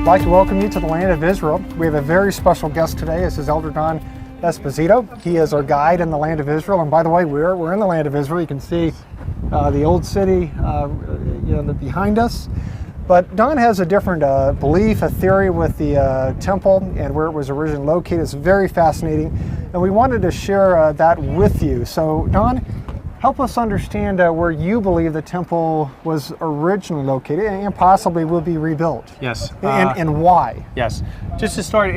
I'd like to welcome you to the land of Israel. We have a very special guest today. This is Elder Don Esposito. He is our guide in the land of Israel. And by the way, we're in the land of Israel. You can see the old city behind us. But Don has a different belief, a theory with the temple and where it was originally located. It's very fascinating. And we wanted to share that with you. So Don, help us understand where you believe the temple was originally located and possibly will be rebuilt. Yes. And why? Yes. Just to start,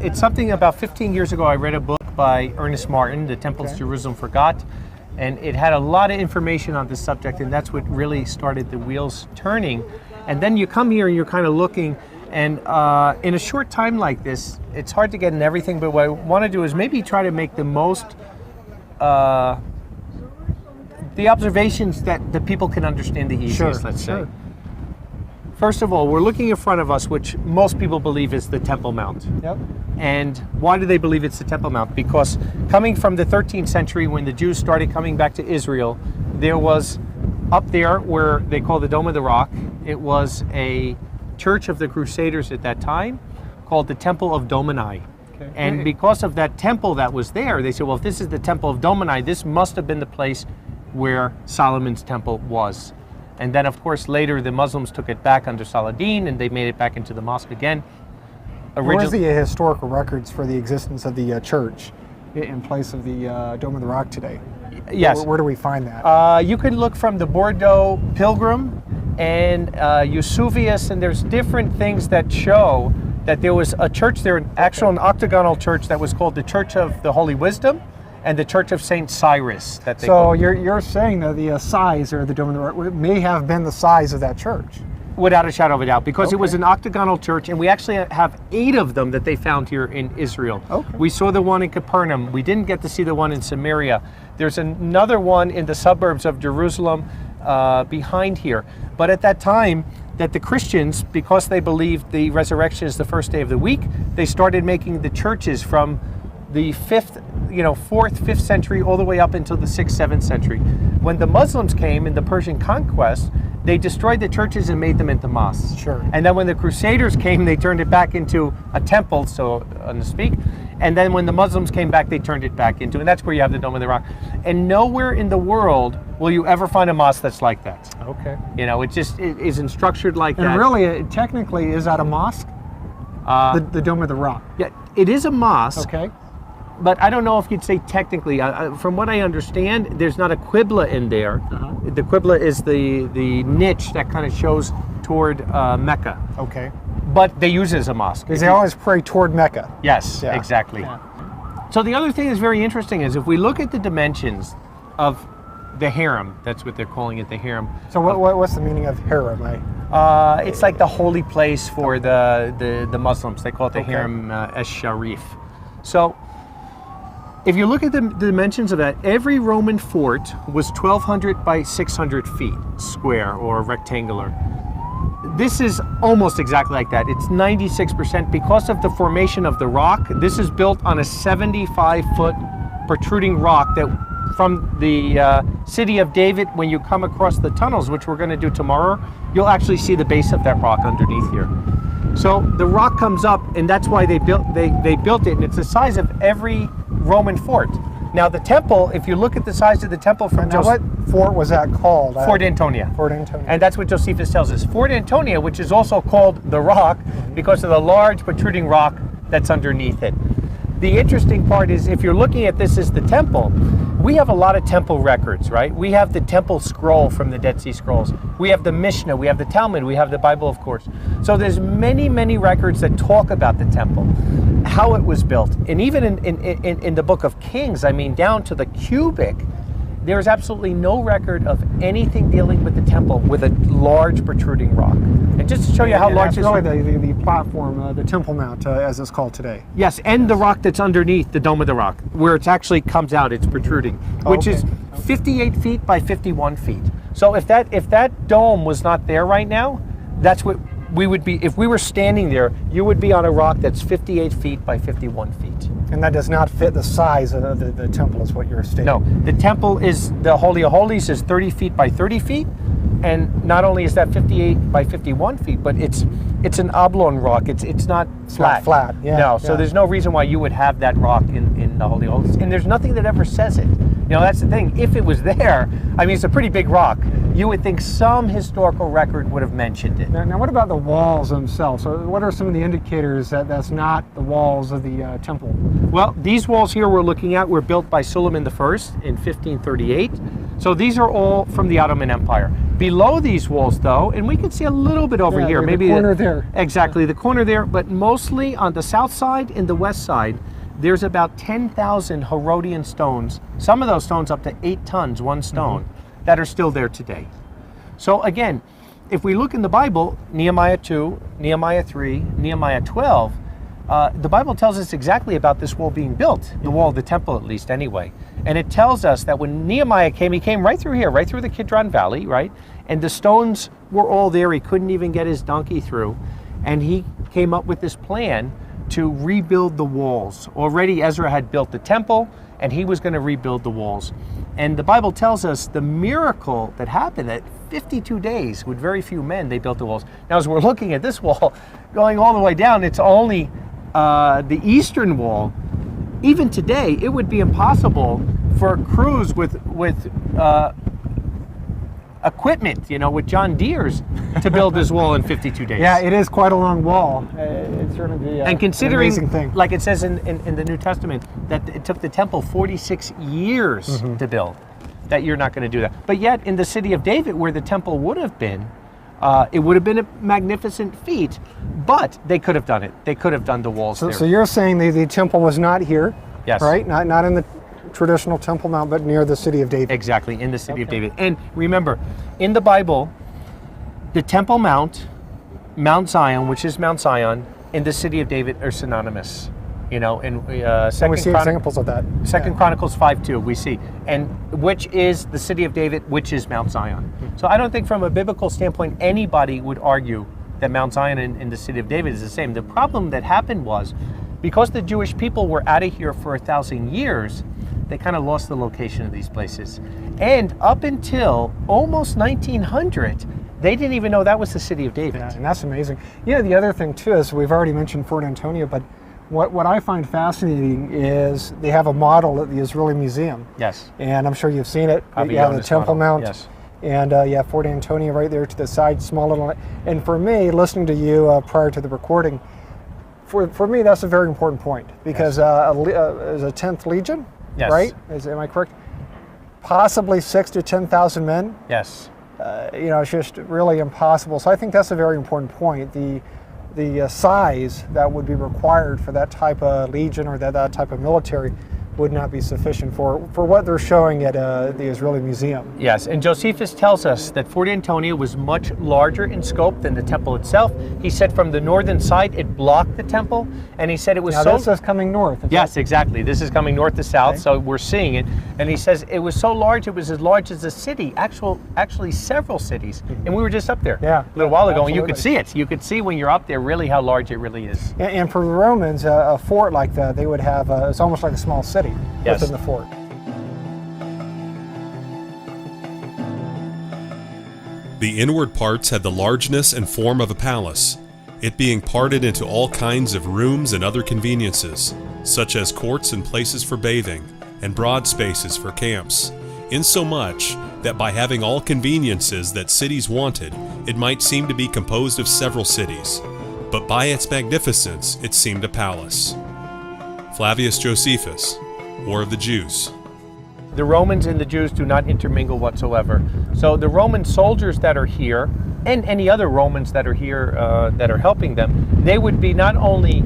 it's something about 15 years ago I read a book by Ernest Martin, The Temples Jerusalem Forgot, and it had a lot of information on this subject, and that's what really started the wheels turning. And then you come here and you're kind of looking, and in a short time like this, it's hard to get in everything, but what I want to do is maybe try to make the most the observations that the people can understand the easiest, let's say. First of all, we're looking in front of us, which most people believe is the Temple Mount. Yep. And why do they believe it's the Temple Mount? Because coming from the 13th century, when the Jews started coming back to Israel, there was up there where they call the Dome of the Rock, it was a church of the Crusaders at that time called the Temple of Domini. Okay. And because of that temple that was there, they said, well, if this is the Temple of Domini, this must have been the place where Solomon's temple was. And then, of course, later the Muslims took it back under Saladin, and they made it back into the mosque again. What is the historical records for the existence of the church in place of the Dome of the Rock today? Yes. Where do we find that? You can look from the Bordeaux Pilgrim and Eusebius, and there's different things that show that there was a church there, an octagonal church that was called the Church of the Holy Wisdom, and the Church of St. Cyrus. So you're saying that the size or the Dome of the Rock may have been the size of that church? Without a shadow of a doubt, because it was an octagonal church, and we actually have 8 of them that they found here in Israel. Okay. We saw the one in Capernaum. We didn't get to see the one in Samaria. There's another one in the suburbs of Jerusalem behind here. But at that time, that the Christians, because they believed the resurrection is the first day of the week, they started making the churches from the 4th, 5th century all the way up until the 6th, 7th century. When the Muslims came in the Persian conquest, they destroyed the churches and made them into mosques. Sure. And then when the Crusaders came, they turned it back into a temple, so to speak. And then when the Muslims came back, they turned it back into, and that's where you have the Dome of the Rock. And nowhere in the world will you ever find a mosque that's like that. Okay. It isn't structured like that. And really, technically, is that a mosque? The Dome of the Rock. Yeah, it is a mosque. Okay. But I don't know if you'd say technically. From what I understand, there's not a qibla in there. Uh-huh. The qibla is the niche that kind of shows toward Mecca. Okay. But they use it as a mosque. Because they always pray toward Mecca. Yes, Yeah. exactly. Yeah. So the other thing that's very interesting is if we look at the dimensions of the harem, that's what they're calling it, the harem. So what's the meaning of harem? It's like the holy place for the Muslims. They call it the harem esh-sharif. So if you look at the dimensions of that, every Roman fort was 1,200 by 600 feet square or rectangular. This is almost exactly like that. It's 96% because of the formation of the rock. This is built on a 75-foot protruding rock that from the city of David, when you come across the tunnels, which we're going to do tomorrow, you'll actually see the base of that rock underneath here. So the rock comes up, and that's why they built it, and it's the size of every Roman fort. Now the temple, if you look at the size of the temple from what fort was that called? Fort Antonia. Fort Antonia. And that's what Josephus tells us. Fort Antonia, which is also called the Rock, because of the large protruding rock that's underneath it. The interesting part is, if you're looking at this as the temple, we have a lot of temple records, right? We have the temple scroll from the Dead Sea Scrolls. We have the Mishnah, we have the Talmud, we have the Bible, of course. So there's many, many records that talk about the temple, how it was built. And even in the book of Kings, down to the cubit, there is absolutely no record of anything dealing with the temple with a large protruding rock. And just to show you how large this is. Really the platform, the Temple Mount, as it's called today. Yes, and the rock that's underneath the Dome of the Rock, where it actually comes out, it's protruding, which is 58 feet by 51 feet. So if that dome was not there right now, that's what we would be. If we were standing there, you would be on a rock that's 58 feet by 51 feet. And that does not fit the size of the temple, is what you're stating. No, the temple is, the Holy of Holies is 30 feet by 30 feet. And not only is that 58 by 51 feet, but it's an oblong rock. It's not flat. Not flat, yeah. No, so yeah. there's no reason why you would have that rock in the Holy Holies. And there's nothing that ever says it. You know, that's the thing. If it was there, I mean, it's a pretty big rock. You would think some historical record would have mentioned it. Now, what about the walls themselves? So what are some of the indicators that that's not the walls of the temple? Well, these walls here we're looking at were built by Suleiman I in 1538. So these are all from the Ottoman Empire. Below these walls, though, and we can see a little bit over here, maybe the corner there. Exactly, the corner there, but mostly on the south side and the west side, there's about 10,000 Herodian stones. Some of those stones up to 8 tons, one stone, that are still there today. So again, if we look in the Bible, Nehemiah 2, Nehemiah 3, Nehemiah 12, the Bible tells us exactly about this wall being built, the wall of the temple at least anyway. And it tells us that when Nehemiah came, he came right through here, right through the Kidron Valley, right? And the stones were all there. He couldn't even get his donkey through. And he came up with this plan to rebuild the walls. Already Ezra had built the temple, and he was going to rebuild the walls. And the Bible tells us the miracle that happened, that 52 days with very few men, they built the walls. Now, as we're looking at this wall, going all the way down, it's only the eastern wall. Even today, it would be impossible for crews with equipment, you know, with John Deere's to build this wall in 52 days. Yeah, it is quite a long wall. It's certainly and considering, an amazing thing. like it says in the New Testament, that it took the temple 46 years to build, that you're not going to do that. But yet, in the city of David, where the temple would have been, it would have been a magnificent feat, but they could have done it. They could have done the walls there. So you're saying the temple was not here, Yes. right? Not in the traditional Temple Mount, but near the city of David. Exactly, in the city of David. And remember, in the Bible, the Temple Mount, Mount Zion, which is Mount Zion, and the city of David are synonymous. You know, in And we see examples of that. Second Chronicles 5:2, we see, and which is the city of David, which is Mount Zion. So I don't think from a biblical standpoint anybody would argue that Mount Zion and the city of David is the same. The problem that happened was, because the Jewish people were out of here for 1,000 years, they kind of lost the location of these places. And up until almost 1900, they didn't even know that was the city of David. Yeah, and that's amazing. Yeah, the other thing too is we've already mentioned Fort Antonio, but what I find fascinating is they have a model at the Israeli Museum. Yes. And I'm sure you've seen it. Avi Yeah, the Yonah's Temple model. Mount. Yes. And yeah, Fort Antonio right there to the side, small little. And for me, listening to you prior to the recording, for me, that's a very important point because as a 10th Legion, Yes. right? Am I correct? Possibly 6,000 to 10,000 men. Yes. You know, it's just really impossible. So I think that's a very important point. The size that would be required for that type of legion or that type of military would not be sufficient for what they're showing at the Israeli Museum. Yes, and Josephus tells us that Fort Antonio was much larger in scope than the temple itself. He said from the northern side it blocked the temple, and he said it was Now so... this is coming north. Yes, exactly. This is coming north to south, Okay. so we're seeing it. And he says it was so large, it was as large as a city, actually several cities. And we were just up there Yeah, a little while ago, and you could absolutely. see it. You could see when you're up there really how large it really is. And for the Romans, a fort like that, they would have, it's almost like a small city Yes. within the fort. The inward parts had the largeness and form of a palace, it being parted into all kinds of rooms and other conveniences, such as courts and places for bathing, and broad spaces for camps, insomuch that by having all conveniences that cities wanted, it might seem to be composed of several cities, but by its magnificence it seemed a palace. Flavius Josephus, War of the Jews. The Romans and the Jews do not intermingle whatsoever. So the Roman soldiers that are here, and any other Romans that are here that are helping them, they would be not only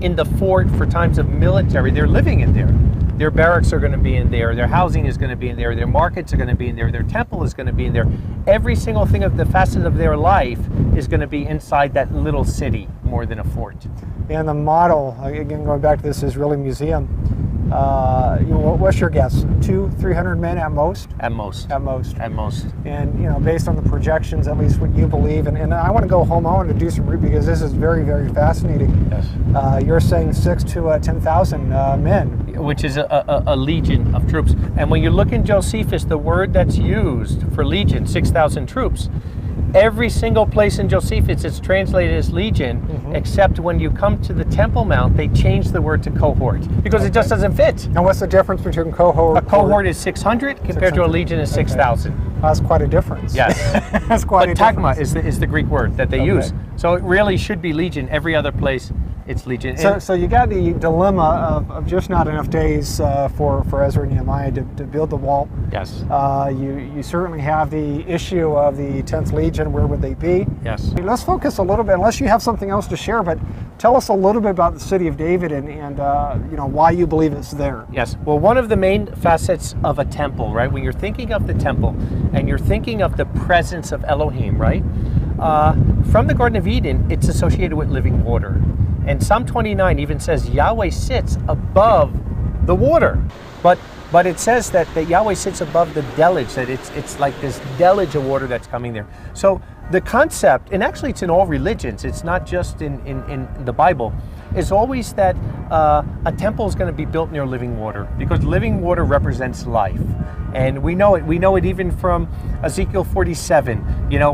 in the fort for times of military, they're living in there. Their barracks are going to be in there, their housing is going to be in there, their markets are going to be in there, their temple is going to be in there. Every single thing of the facet of their life is going to be inside that little city more than a fort. And the model, again, going back to this Israeli Museum, you know, what's your guess? 200-300 men at most? At most. At most. At most. And, you know, based on the projections, at least what you believe, and I want to go home, I want to do some because this is very, very fascinating. Yes. You're saying 6,000 to 10,000 men. which is a legion of troops. And when you look in Josephus, the word that's used for legion, 6,000 troops, every single place in Josephus it's translated as legion, except when you come to the Temple Mount, they change the word to cohort because it just doesn't fit. Now, what's the difference between cohort? A cohort is 600 compared to a legion is 6,000. That's quite a difference. Yes. That's quite But a tagma difference. is the Greek word that they use. So it really should be legion. Every other place it's legion. So you got the dilemma of just not enough days for Ezra and Nehemiah to build the wall. Yes. You certainly have the issue of the 10th Legion. Where would they be? Yes. Let's focus a little bit, unless you have something else to share, but tell us a little bit about the city of David and why you believe it's there. Yes. Well, one of the main facets of a temple, right? When you're thinking of the temple and you're thinking of the presence of Elohim, right? From the Garden of Eden, it's associated with living water. And Psalm 29 even says Yahweh sits above the water. But it says that Yahweh sits above the deluge, that it's like this deluge of water that's coming there. So the concept, and actually it's in all religions, it's not just in the Bible, is always that a temple is going to be built near living water because living water represents life. And we know it even from Ezekiel 47.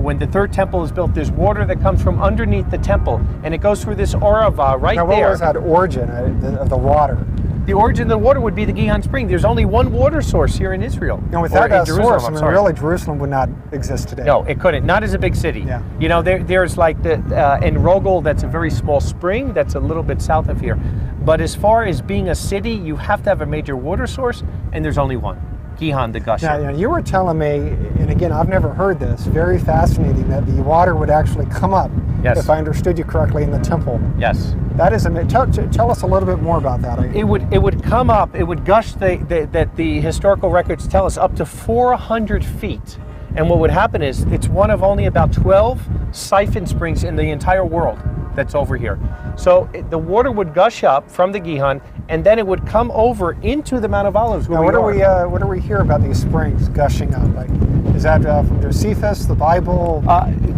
When the third temple is built, there's water that comes from underneath the temple, and it goes through this Orava right now, there. what was that origin of the water? The origin of the water would be the Gihon Spring. There's only one water source here in Israel. And without Or in that Jerusalem, source, I'm sorry. really Jerusalem would not exist today. No, it couldn't. Not as a big city. Yeah. There's like in Rogel, that's a very small spring that's a little bit south of here. But as far as being a city, you have to have a major water source, and there's only one. Gihon, the gusher. Now, you were telling me, and again, I've never heard this, very fascinating, that the water would actually come up, Yes. if I understood you correctly, in the temple. Yes. That is amazing. Tell us a little bit more about that. It would come up, it would gush, that the historical records tell us, up to 400 feet. And what would happen is, it's one of only about 12 siphon springs in the entire world that's over here. So the water would gush up from the Gihon, and then it would come over into the Mount of Olives. Now, what do we hear about these springs gushing up? Like, is that from Josephus, the Bible?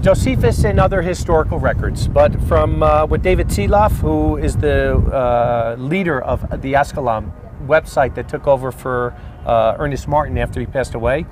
Josephus and other historical records, but from with David Seeloff, who is the leader of the Ascalon website that took over for Ernest Martin after he passed away,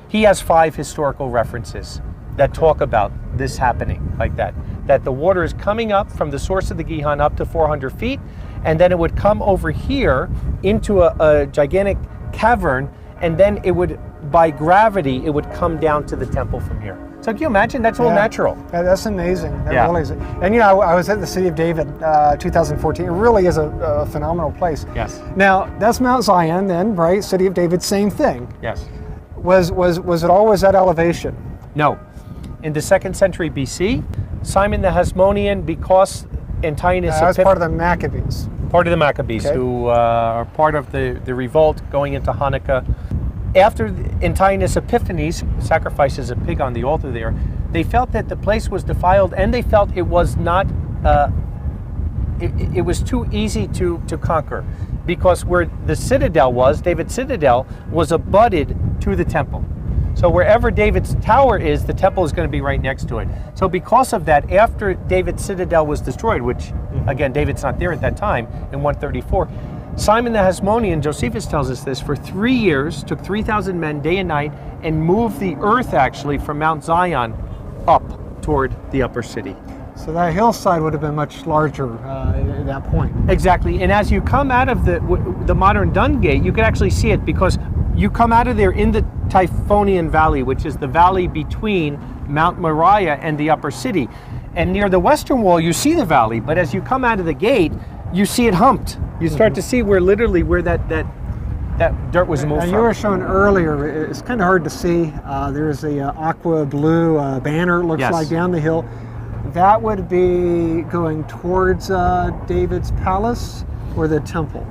he has 5 historical references that talk about this happening like that. That the water is coming up from the source of the Gihon up to 400 feet, and then it would come over here into a gigantic cavern, and then it would, by gravity, it would come down to the temple from here. So can you imagine? That's all natural. Yeah, that's amazing. That Yeah. really is. And I was at the City of David 2014. It really is a phenomenal place. Yes. Now, that's Mount Zion then, right? City of David, same thing. Yes. Was it always that elevation? No. In the 2nd century BC, Simon the Hasmonean, because Antiochus That was part of the Maccabees. part of the Maccabees, Okay. who are part of the revolt going into Hanukkah. After Antiochus Epiphanes sacrifices a pig on the altar there, they felt that the place was defiled, and they felt it was not, it was too easy to conquer, because where the citadel was, David's citadel, was abutted to the temple. So wherever David's tower is, the temple is going to be right next to it. So because of that, after David's citadel was destroyed, which, again, David's not there at that time, in 134, Simon the Hasmonean, Josephus tells us this, for 3 years, took 3,000 men day and night, and moved the earth, actually, from Mount Zion up toward the upper city. So that hillside would have been much larger at that point. Exactly, and as you come out of the modern Dung Gate, you can actually see it, because you come out of there in the Typhonian Valley, which is the valley between Mount Moriah and the upper city. And near the western wall, you see the valley, but as you come out of the gate, you see it humped. You start to see where that dirt was moved Now, from. you were showing earlier, it's kind of hard to see. There's a aqua blue banner, it looks Yes. like, down the hill. That would be going towards David's palace or the temple.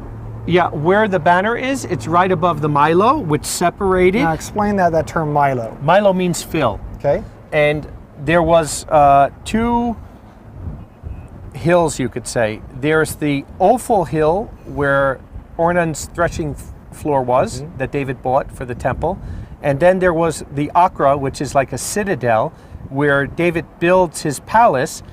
Yeah, where the banner is, it's right above the Milo, which separated. Now explain that term Milo. Milo means fill. Okay. And there was 2 hills, you could say. There's the Ophel Hill, where Ornan's threshing floor was, that David bought for the temple. And then there was the Akra, which is like a citadel, where David builds his palace.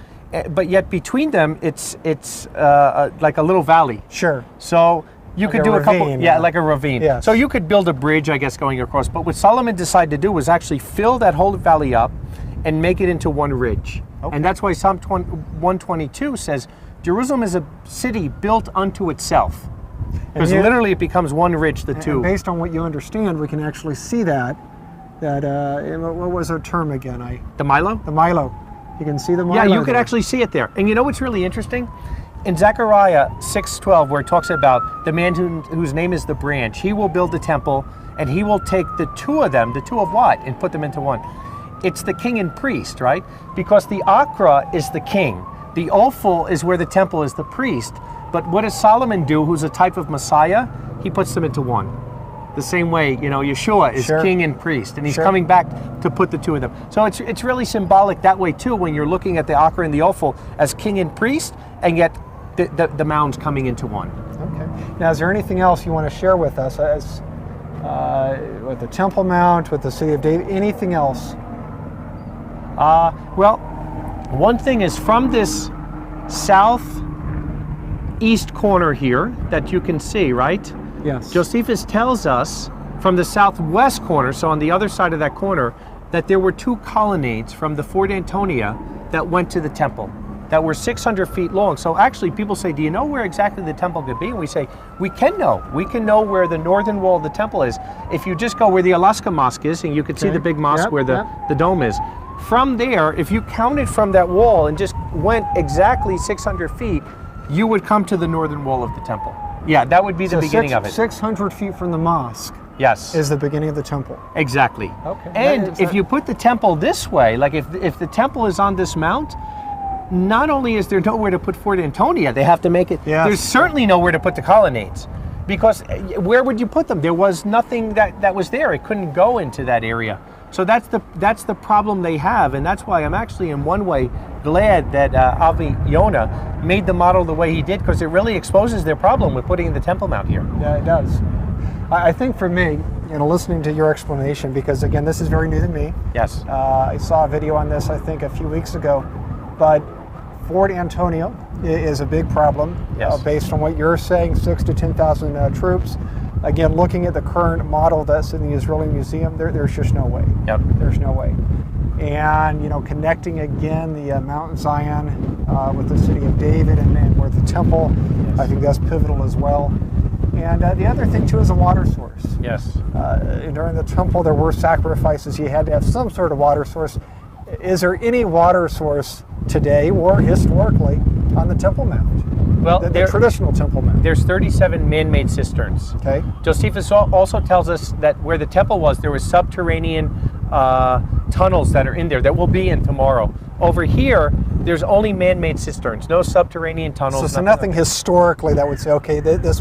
But yet between them, it's like a little valley. Sure. So You Like could a do a couple, ravine, yeah, yeah. like a ravine. Yes. So you could build a bridge, I guess, going across. But what Solomon decided to do was actually fill that whole valley up and make it into one ridge. Okay. And that's why Psalm 122 says, Jerusalem is a city built unto itself. Because you- literally it becomes one ridge, the two. And based on what you understand, we can actually see that. What was our term again? The Milo? The Milo. You can see the Milo. Yeah, you could there. actually see it there. And you know what's really interesting? In Zechariah 6:12, where it talks about the man whose name is the branch, he will build the temple, and he will take the two of them, the two of what, and put them into one. It's the king and priest, right? Because the Akra is the king. The Ophel is where the temple is the priest. But what does Solomon do, who's a type of Messiah? He puts them into one. The same way, Yeshua is Sure. king and priest, and he's Sure. coming back to put the two of them. So it's really symbolic that way too, when you're looking at the Akra and the Ophel as king and priest, and yet the mounds coming into one. Okay. Now, is there anything else you want to share with us as with the Temple Mount, with the City of David? Anything else? Well, one thing is from this southeast corner here that you can see, right? Yes. Josephus tells us from the southwest corner, so on the other side of that corner, that there were two colonnades from the Fort Antonia that went to the temple that were 600 feet long. So actually people say, do you know where exactly the temple could be? And we say, we can know. We can know where the northern wall of the temple is. If you just go where the Alaska Mosque is, and you could see Okay. the big mosque Yep, where yep. the dome is. From there, if you counted from that wall and just went exactly 600 feet, you would come to the northern wall of the temple. Yeah, that would be the beginning of it. 600 feet from the mosque Yes. is the beginning of the temple. Exactly. Okay. And That is- if you put the temple this way, like if the temple is on this mount, not only is there nowhere to put Fort Antonia, they have to make it. Yes. There's certainly nowhere to put the colonnades, because where would you put them? There was nothing that was there. It couldn't go into that area. So that's the problem they have, and that's why I'm actually in one way glad that Avi Yonah made the model the way he did, because it really exposes their problem with putting the Temple Mount here. Yeah, it does. I think for me, listening to your explanation, because again, this is very new to me. Yes. I saw a video on this, I think, a few weeks ago, but Fort Antonio is a big problem. Yes. Based on what you're saying, 6,000 to 10,000 troops. Again, looking at the current model that's in the Israeli Museum, there's just no way. Yep. There's no way. And connecting again the Mount Zion with the City of David and where the temple, Yes. I think that's pivotal as well. And the other thing too is a water source. Yes. During the temple, there were sacrifices. You had to have some sort of water source. Is there any water source today or historically on the Temple Mount? Well, The traditional Temple Mount. there's 37 man-made cisterns. Okay. Josephus also tells us that where the temple was, there was subterranean tunnels that are in there that we'll be in tomorrow. Over here, there's only man-made cisterns, no subterranean tunnels. So nothing historically that would say, okay, this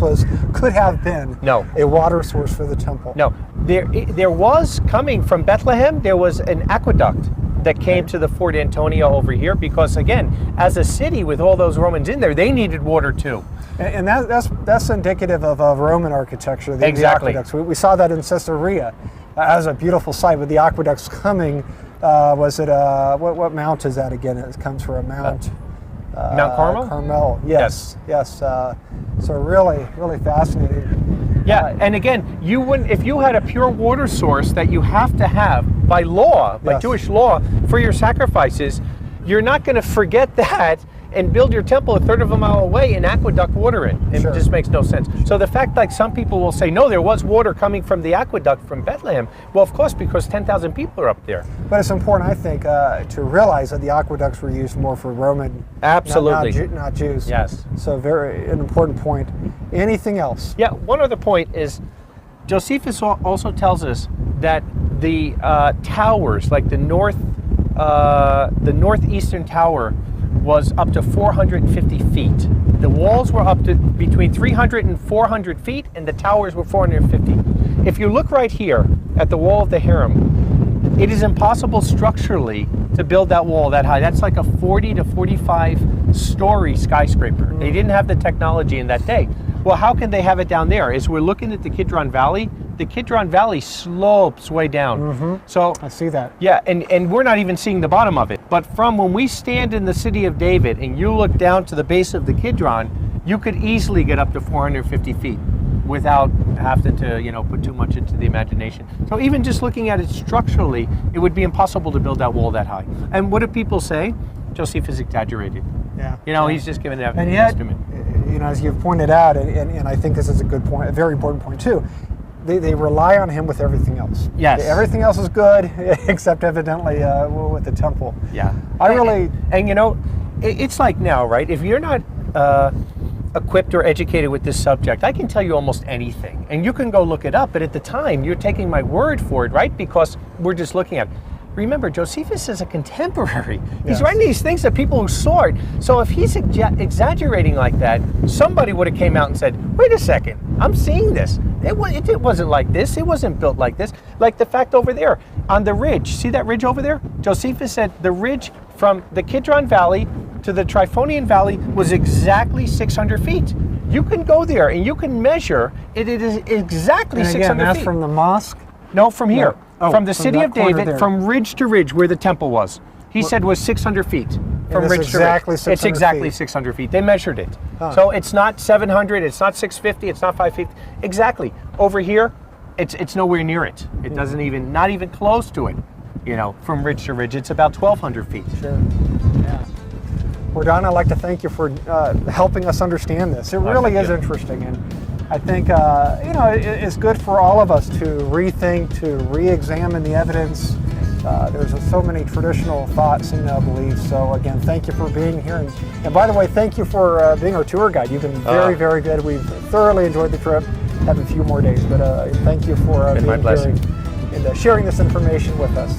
could have been No. a water source for the temple. No, there was coming from Bethlehem. There was an aqueduct that came to the Fort Antonia over here, because again, as a city with all those Romans in there, they needed water too. And that's indicative of Roman architecture. The Exactly. aqueducts. We saw that in Caesarea as a beautiful site with the aqueducts coming. Was it what mount is that again? It comes from a mount. Mount Carmel? Carmel. Yes. So really fascinating. Yeah, and again, you wouldn't, if you had a pure water source that you have to have by law, by Yes. Jewish law, for your sacrifices, you're not going to forget that and build your temple a third of a mile away and aqueduct water in. It Sure. just makes no sense. So the fact, like some people will say, no, there was water coming from the aqueduct from Bethlehem. Well, of course, because 10,000 people are up there. But it's important, I think, to realize that the aqueducts were used more for Roman, Absolutely. not Jews. Yes. So an important point. Anything else? Yeah, one other point is Josephus also tells us that the towers, like the northeastern tower, was up to 450 feet. The walls were up to between 300 and 400 feet, and the towers were 450. If you look right here at the wall of the harem, it is impossible structurally to build that wall that high. That's like a 40 to 45 story skyscraper. They didn't have the technology in that day. Well, how can they have it down there? As we're looking at the Kidron Valley, the Kidron Valley slopes way down. So I see that. yeah, and we're not even seeing the bottom of it. But from when we stand in the City of David and you look down to the base of the Kidron, you could easily get up to 450 feet. without having to, put too much into the imagination. So even just looking at it structurally, it would be impossible to build that wall that high. And what do people say? Josephus exaggerated. Yeah. He's just giving an And yet, estimate. as you've pointed out, and I think this is a good point, a very important point too, they rely on him with everything else. Yes. Everything else is good, except evidently with the temple. Yeah. I it's like now, right? If you're not equipped or educated with this subject, I can tell you almost anything. And you can go look it up, but at the time, you're taking my word for it, right? Because we're just looking at it. Remember, Josephus is a contemporary. He's Yes. writing these things that people who saw it. So if he's exaggerating like that, somebody would have came out and said, wait a second, I'm seeing this. It wasn't like this. It wasn't built like this. Like the fact over there on the ridge. See that ridge over there? Josephus said the ridge from the Kidron Valley to the Tryphonian Valley was exactly 600 feet. You can go there and you can measure. It is exactly and 600 again, that's feet. from the mosque. No, from here. Oh, from the from city that of corner David, there. from ridge to ridge where the temple was. He said was 600 feet. From it's ridge exactly to ridge. 600 It's exactly feet. 600 feet. They measured it. Huh. So it's not 700, it's not 650, it's not 550. Exactly. Over here, it's nowhere near it. It doesn't even, not even close to it. From ridge to ridge, it's about 1,200 feet. Sure. Yeah. Well, Don, I'd like to thank you for helping us understand this. It really is interesting, and I think it's good for all of us to rethink, to re-examine the evidence. There's so many traditional thoughts and beliefs. So again, thank you for being here, and by the way, thank you for being our tour guide. You've been very, very good. We've thoroughly enjoyed the trip. Have a few more days, but thank you for Been my being blessing. here and sharing this information with us.